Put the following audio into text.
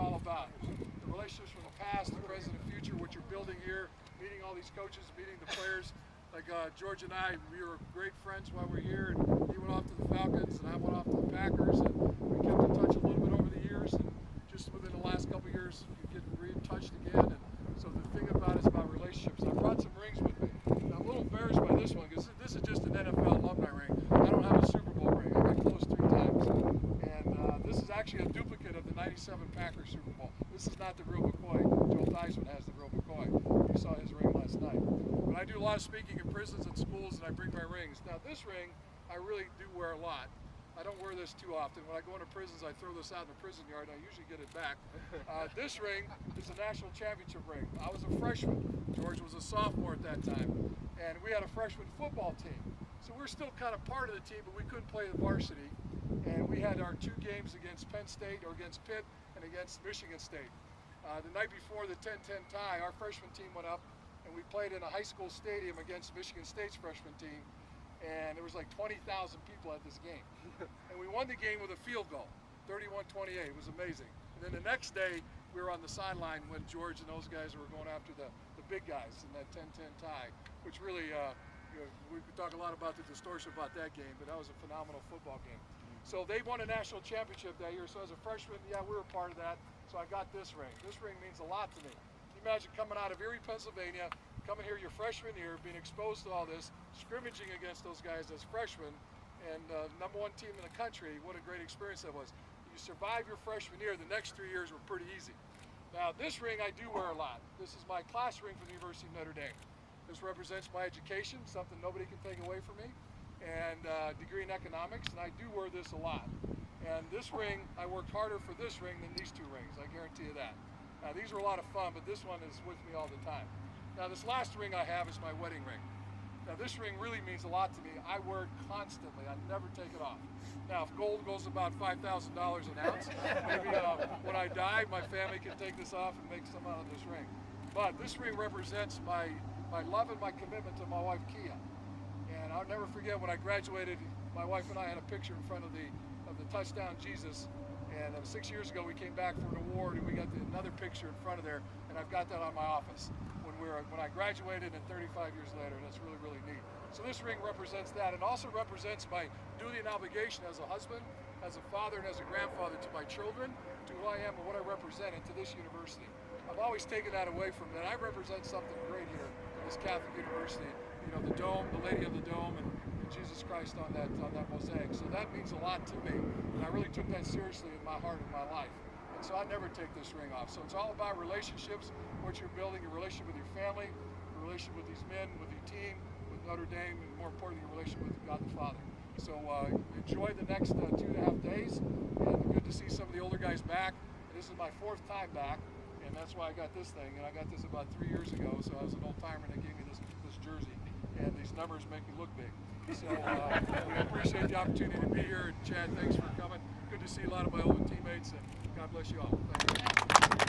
all about. The relationships from the past, the present, and future, what you're building here, meeting all these coaches, meeting the players. Like George and I, we were great friends while we were here, and he went off to the Falcons, and I went off to the Packers, and we kept in touch a little bit over the years, and just within the last couple of years, we get re-touched again. And so the thing about it is about relationships. I brought some rings with me. Now, I'm a little embarrassed by this one, because this is just an NFL alumni ring. I don't have a Super Bowl ring. I got close 3 times. And this is actually a duplicate of the '97 Packers Super Bowl. This is not the real McCoy. Joel Theismann has the real McCoy. You saw his ring last night. But I do a lot of speaking in prisons and schools, and I bring my rings. Now, this ring, I really do wear a lot. I don't wear this too often. When I go into prisons, I throw this out in the prison yard, and I usually get it back. This ring is a national championship ring. I was a freshman. George was a sophomore at that time. And we had a freshman football team. So we're still kind of part of the team, but we couldn't play the varsity. And we had our 2 games against Penn State, or against Pitt, and against Michigan State. The night before the 10-10 tie, our freshman team went up, and we played in a high school stadium against Michigan State's freshman team. And there was like 20,000 people at this game. And we won the game with a field goal, 31-28. It was amazing. And then the next day, we were on the sideline when George and those guys were going after the big guys in that 10-10 tie, which really, we could talk a lot about the distortion about that game, but that was a phenomenal football game. So they won a national championship that year. So as a freshman, yeah, we were part of that. So I got this ring. This ring means a lot to me. Can you imagine coming out of Erie, Pennsylvania, coming here your freshman year, being exposed to all this, scrimmaging against those guys as freshmen, and #1 team in the country. What a great experience that was. You survive your freshman year, the next 3 years were pretty easy. Now, this ring I do wear a lot. This is my class ring from the University of Notre Dame. This represents my education, something nobody can take away from me, and degree in economics, and I do wear this a lot. And this ring, I worked harder for this ring than these 2 rings, I guarantee you that. Now, these were a lot of fun, but this one is with me all the time. Now, this last ring I have is my wedding ring. Now, this ring really means a lot to me. I wear it constantly. I never take it off. Now, if gold goes about $5,000 an ounce, maybe when I die, my family can take this off and make some out of this ring. But this ring represents my love and my commitment to my wife, Kia. And I'll never forget when I graduated, my wife and I had a picture in front of the touchdown Jesus. And 6 years ago, we came back for an award, and we got another picture in front of there, and I've got that on my office when I graduated, and 35 years later. That's really, really neat. So this ring represents that, and also represents my duty and obligation as a husband, as a father, and as a grandfather to my children, to who I am and what I represent, and to this university. I've always taken that away from that. I represent something great here at this Catholic University. You know, the dome, the Lady of the Dome, and Jesus Christ on that mosaic. So that means a lot to me, and I really took that seriously in my heart and my life. And so I never take this ring off. So it's all about relationships, what you're building, your relationship with your family, your relationship with these men, with your team, with Notre Dame, and more importantly, your relationship with God the Father. So enjoy the next 2.5 days, and good to see some of the older guys back. And this is my 4th time back, and that's why I got this thing. And I got this about 3 years ago, so I was an old timer, and they gave me this jersey. And these numbers make me look big. So we appreciate the opportunity to be here. And Chad, thanks for coming. Good to see a lot of my old teammates, and God bless you all. Thank you.